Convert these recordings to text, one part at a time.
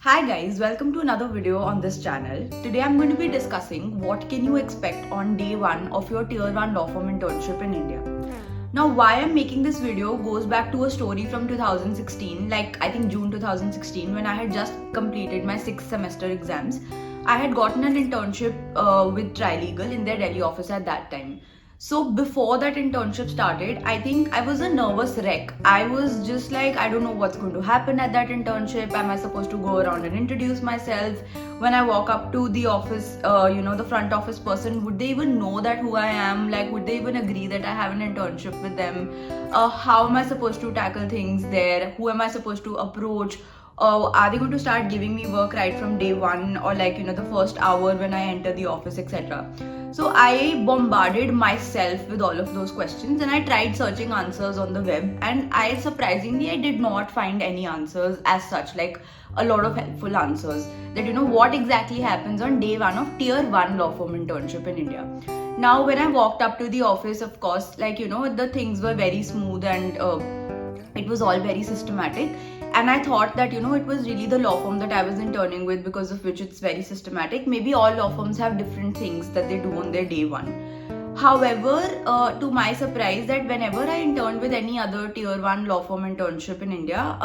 Hi guys, welcome to another video on this channel. Today I'm going to be discussing what can you expect on day 1 of your Tier 1 law firm internship in India. Now why I'm making this video goes back to a story from 2016, like I think June 2016, when I had just completed my 6th semester exams. I had gotten an internship with Trilegal in their Delhi office at that time. So before that internship started, I think I was a nervous wreck. I was just like, I don't know what's going to happen at that internship. Am I supposed to go around and introduce myself? When I walk up to the office, the front office person, would they even know that who I am? Like, would they even agree that I have an internship with them? How am I supposed to tackle things there? Who am I supposed to approach? Are they going to start giving me work right from day 1 or the first hour when I enter the office, etc. So I bombarded myself with all of those questions and I tried searching answers on the web, and I did not find any answers as such, like a lot of helpful answers that what exactly happens on day 1 of Tier 1 law firm internship in India. Now when I walked up to the office, of course, the things were very smooth and it was all very systematic, and I thought that it was really the law firm that I was interning with, because of which it's very systematic. Maybe all law firms have different things that they do on their day 1. However, to my surprise, that whenever I interned with any other Tier 1 law firm internship in India,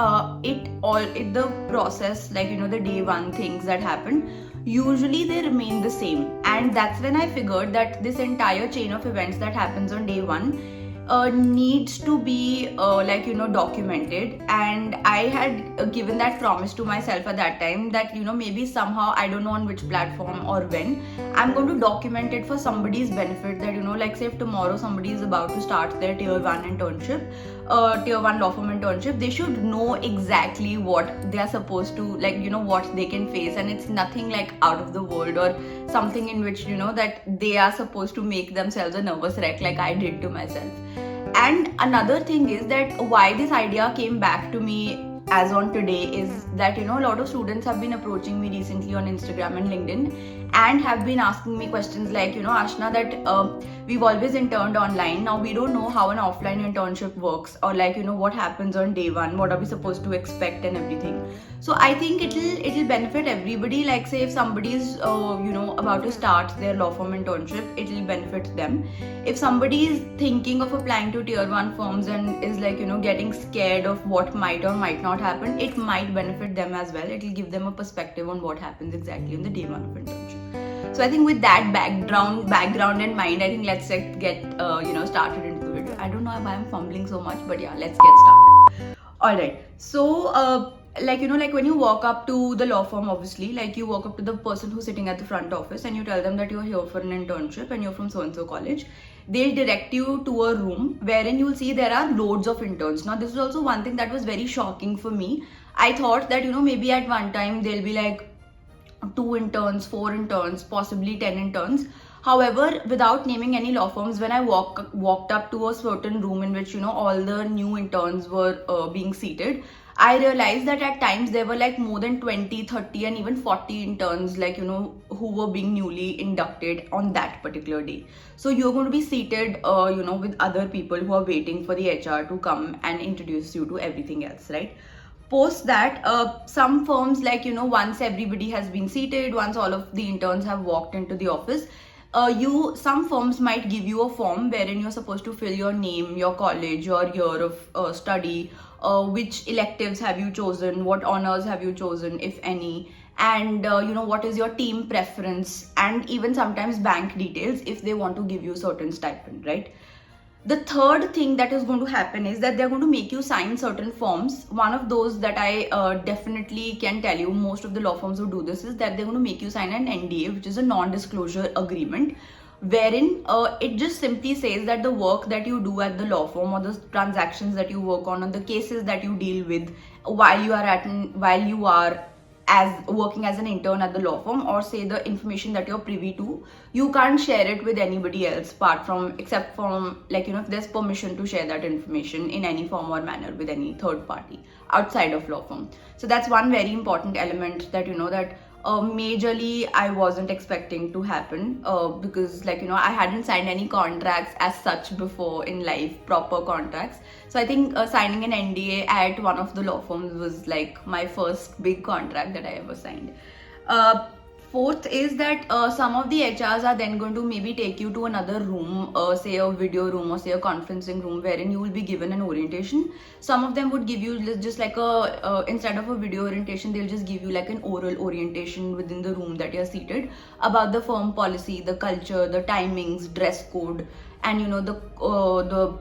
the process, the day 1 things that happen, usually they remain the same. And that's when I figured that this entire chain of events that happens on day 1 needs to be documented. And I had given that promise to myself at that time that maybe somehow, I don't know on which platform or when, I'm going to document it for somebody's benefit, that say if tomorrow somebody is about to start their Tier 1 internship, Tier 1 law firm internship, they should know exactly what they are supposed to, what they can face, and it's nothing like out of the world or something in which that they are supposed to make themselves a nervous wreck like I did to myself. And another thing is that why this idea came back to me as on today is that a lot of students have been approaching me recently on Instagram and LinkedIn and have been asking me questions like, Ashna, that we've always interned online. Now we don't know how an offline internship works, or what happens on day 1, what are we supposed to expect and everything. So I think it'll benefit everybody. Like say if somebody is about to start their law firm internship, it'll benefit them. If somebody is thinking of applying to Tier 1 firms and is getting scared of what might or might not happen, it might benefit them as well. It'll give them a perspective on what happens exactly on the day 1 of internship. So I think with that background in mind, I think let's get started into the video. I don't know why I'm fumbling so much, but yeah, let's get started. Alright, so when you walk up to the law firm, obviously, you walk up to the person who's sitting at the front office and you tell them that you're here for an internship and you're from so-and-so college. They'll direct you to a room wherein you'll see there are loads of interns. Now, this is also one thing that was very shocking for me. I thought that, maybe at one time there'll be 2 interns, 4 interns, possibly 10 interns. However, without naming any law firms, when I walked up to a certain room in which, all the new interns were being seated, I realized that at times there were more than 20, 30 and even 40 interns who were being newly inducted on that particular day. So you're going to be seated with other people who are waiting for the HR to come and introduce you to everything else, right? Post that, some firms once everybody has been seated, once all of the interns have walked into the office, some firms might give you a form wherein you're supposed to fill your name, your college, your year of study, which electives have you chosen, what honors have you chosen, if any, and what is your team preference, and even sometimes bank details if they want to give you certain stipend, right? The third thing that is going to happen is that they're going to make you sign certain forms. One of those that I definitely can tell you, most of the law firms who do this, is that they're going to make you sign an NDA, which is a non-disclosure agreement, wherein it just simply says that the work that you do at the law firm, or the transactions that you work on, or the cases that you deal with while you are as working as an intern at the law firm, or say the information that you're privy to, you can't share it with anybody else except from if there's permission to share that information in any form or manner with any third party outside of law firm. So that's one very important element, that that majorly I wasn't expecting to happen because like I hadn't signed any contracts as such before in life, proper contracts. So I think signing an NDA at one of the law firms was like my first big contract that I ever signed. Fourth is that some of the HRs are then going to maybe take you to another room, say a video room or say a conferencing room, wherein you will be given an orientation. Some of them would give you just like instead of a video orientation, they'll just give you like an oral orientation within the room that you're seated about the firm policy, the culture, the timings, dress code, and the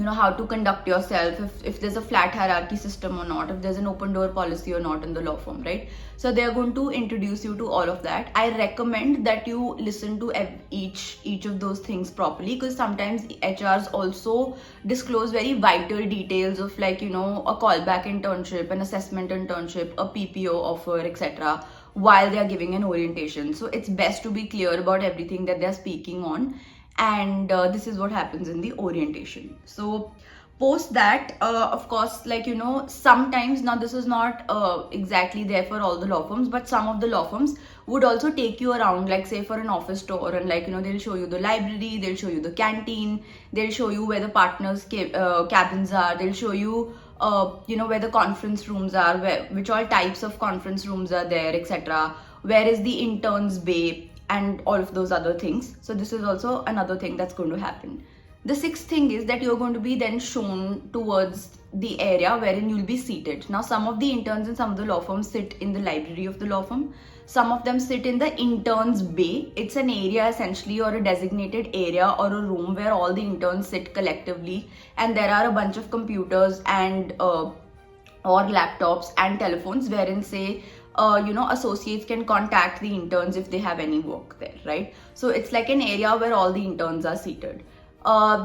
how to conduct yourself, if there's a flat hierarchy system or not, if there's an open door policy or not in the law firm, right? So they're going to introduce you to all of that. I recommend that you listen to each of those things properly, because sometimes HRs also disclose very vital details of like a callback internship, an assessment internship, a PPO offer, etc., while they are giving an orientation. So it's best to be clear about everything that they're speaking on, and this is what happens in the orientation. So post that, of course, like sometimes, now this is not exactly there for all the law firms, but some of the law firms would also take you around, like say for an office tour, and like they'll show you the library, they'll show you the canteen, they'll show you where the partners cabins are, they'll show you where the conference rooms are, which all types of conference rooms are there, etc., where is the interns bay, and all of those other things. So this is also another thing that's going to happen. The sixth thing is that you're going to be then shown towards the area wherein you'll be seated. Now, some of the interns in some of the law firms sit in the library of the law firm. Some of them sit in the interns bay. It's an area essentially, or a designated area or a room where all the interns sit collectively, and there are a bunch of computers and or laptops and telephones wherein say associates can contact the interns if they have any work there, right? So it's like an area where all the interns are seated.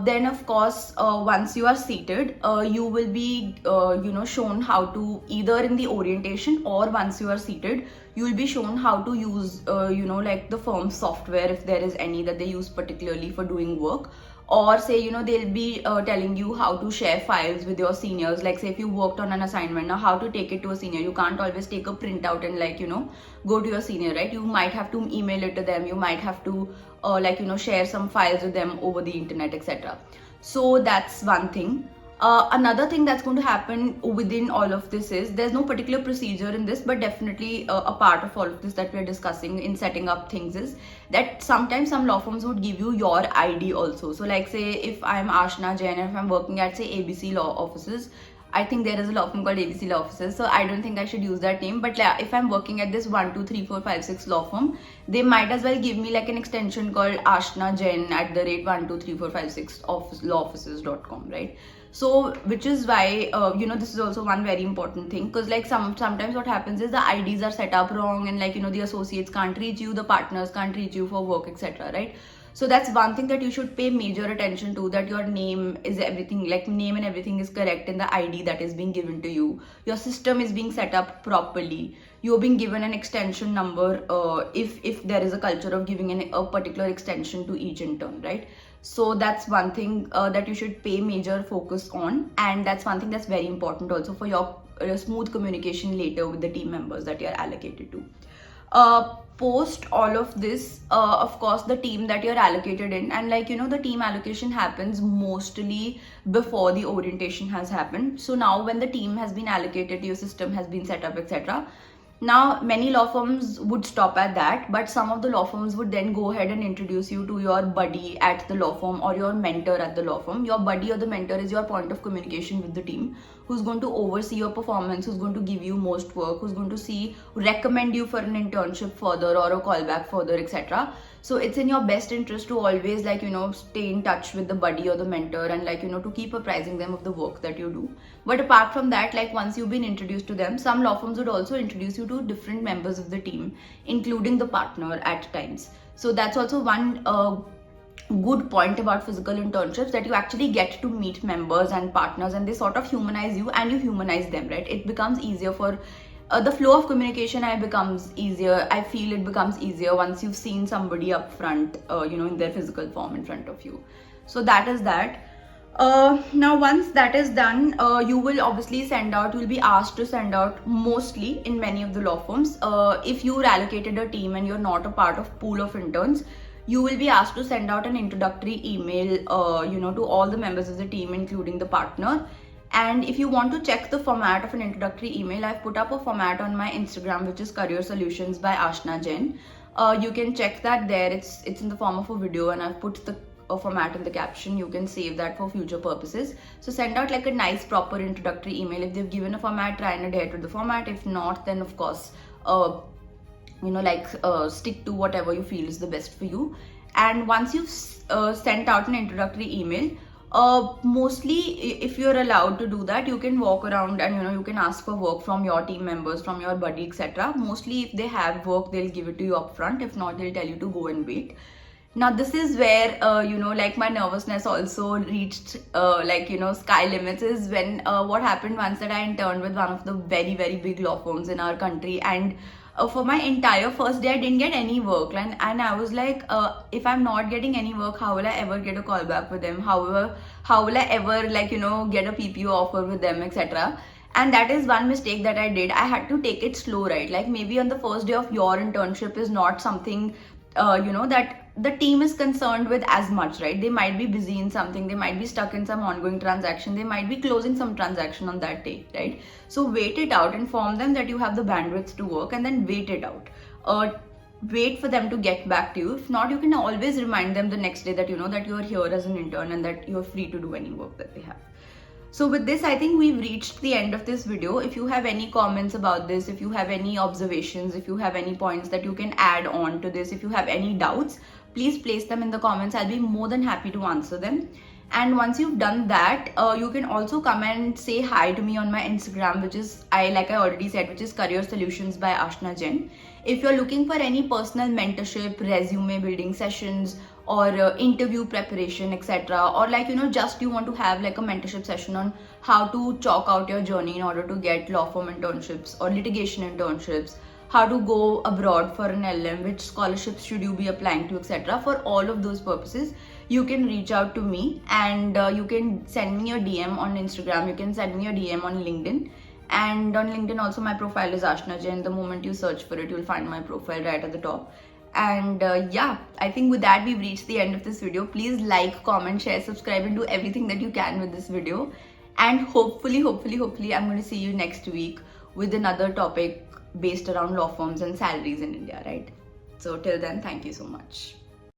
Then of course, once you are seated, you will be shown how to, either in the orientation or once you are seated, you will be shown how to use like the firm software, if there is any that they use particularly for doing work. Or say they'll be telling you how to share files with your seniors, like say if you worked on an assignment, now how to take it to a senior. You can't always take a printout and like go to your senior, right? You might have to email it to them, you might have to share some files with them over the internet, etc. So that's one thing. Another thing that's going to happen within all of this is, there's no particular procedure in this, but definitely a part of all of this that we're discussing in setting up things is that sometimes some law firms would give you your ID also. So like say if I'm Ashna Jain and if I'm working at say ABC law offices, I think there is a law firm called ABC Law Offices, so I don't think I should use that name. But yeah, if I'm working at this 1, 2, 3, 4, 5, 6 law firm, they might as well give me like an extension called Ashna Jain @ 1, 2, 3, 4, 5, 6 lawoffices.com, right? So which is why this is also one very important thing, because like sometimes what happens is the IDs are set up wrong, and like the associates can't reach you, the partners can't reach you for work, etc., right? So that's one thing that you should pay major attention to, that your name is everything, like name and everything is correct in the ID that is being given to you. Your system is being set up properly. You're being given an extension number if there is a culture of giving a particular extension to each intern, right? So that's one thing that you should pay major focus on, and that's one thing that's very important also for your smooth communication later with the team members that you're allocated to. Post all of this, of course, the team that you're allocated in, and like the team allocation happens mostly before the orientation has happened. So now when the team has been allocated, your system has been set up, etc., now many law firms would stop at that, but some of the law firms would then go ahead and introduce you to your buddy at the law firm or your mentor at the law firm. Your buddy or the mentor is your point of communication with the team, who's going to oversee your performance, who's going to give you most work, who's going to recommend you for an internship further or a callback further, etc. So it's in your best interest to always stay in touch with the buddy or the mentor, and to keep apprising them of the work that you do. But apart from that, like once you've been introduced to them, some law firms would also introduce you to different members of the team, including the partner at times. So that's also one good point about physical internships, that you actually get to meet members and partners, and they sort of humanize you and you humanize them, right? It becomes easier for the flow of communication. Becomes easier. I feel it becomes easier once you've seen somebody up front, in their physical form in front of you. So that is that. Now once that is done, you will obviously you'll be asked to send out, mostly in many of the law firms, if you're allocated a team and you're not a part of pool of interns, you will be asked to send out an introductory email, to all the members of the team, including the partner. And if you want to check the format of an introductory email, I've put up a format on my Instagram, which is Career Solutions by Ashna Jain. You can check that there. It's in the form of a video, and I've put the format in the caption. You can save that for future purposes. So send out like a nice proper introductory email. If they've given a format, try and adhere to the format. If not, then of course, stick to whatever you feel is the best for you. And once you've sent out an introductory email, mostly if you're allowed to do that, you can walk around and you can ask for work from your team members, from your buddy, etc. Mostly if they have work, they'll give it to you upfront. If not, they'll tell you to go and wait. Now this is where my nervousness also reached sky limits, is when what happened once that I interned with one of the very, very big law firms in our country. And for my entire first day, I didn't get any work, and I was like, if I'm not getting any work, how will I ever get a call back with them? How will I ever get a PPO offer with them, etc. And that is one mistake that I did. I had to take it slow, right? Like maybe on the first day of your internship is not something that the team is concerned with as much, right? They might be busy in something, they might be stuck in some ongoing transaction, they might be closing some transaction on that day, right? So wait it out, inform them that you have the bandwidth to work, and then wait it out. Wait for them to get back to you. If not, you can always remind them the next day that that you are here as an intern and that you're free to do any work that they have. So with this, I think we've reached the end of this video. If you have any comments about this, if you have any observations, if you have any points that you can add on to this, if you have any doubts, please place them in the comments. I'll be more than happy to answer them. And once you've done that, you can also come and say hi to me on my Instagram, which is, like I already said, which is Career Solutions by Ashna Jain. If you're looking for any personal mentorship, resume building sessions, or interview preparation, etc., or just you want to have like a mentorship session on how to chalk out your journey in order to get law firm internships or litigation internships, how to go abroad for an LM, which scholarships should you be applying to, etc. For all of those purposes, you can reach out to me, and you can send me a DM on Instagram, you can send me a DM on LinkedIn. And on LinkedIn also, my profile is Ashna Jain. The moment you search for it, you'll find my profile right at the top. And I think with that, we've reached the end of this video. Please like, comment, share, subscribe, and do everything that you can with this video. And hopefully, I'm going to see you next week with another topic based around law firms and salaries in India, right? So till then, thank you so much.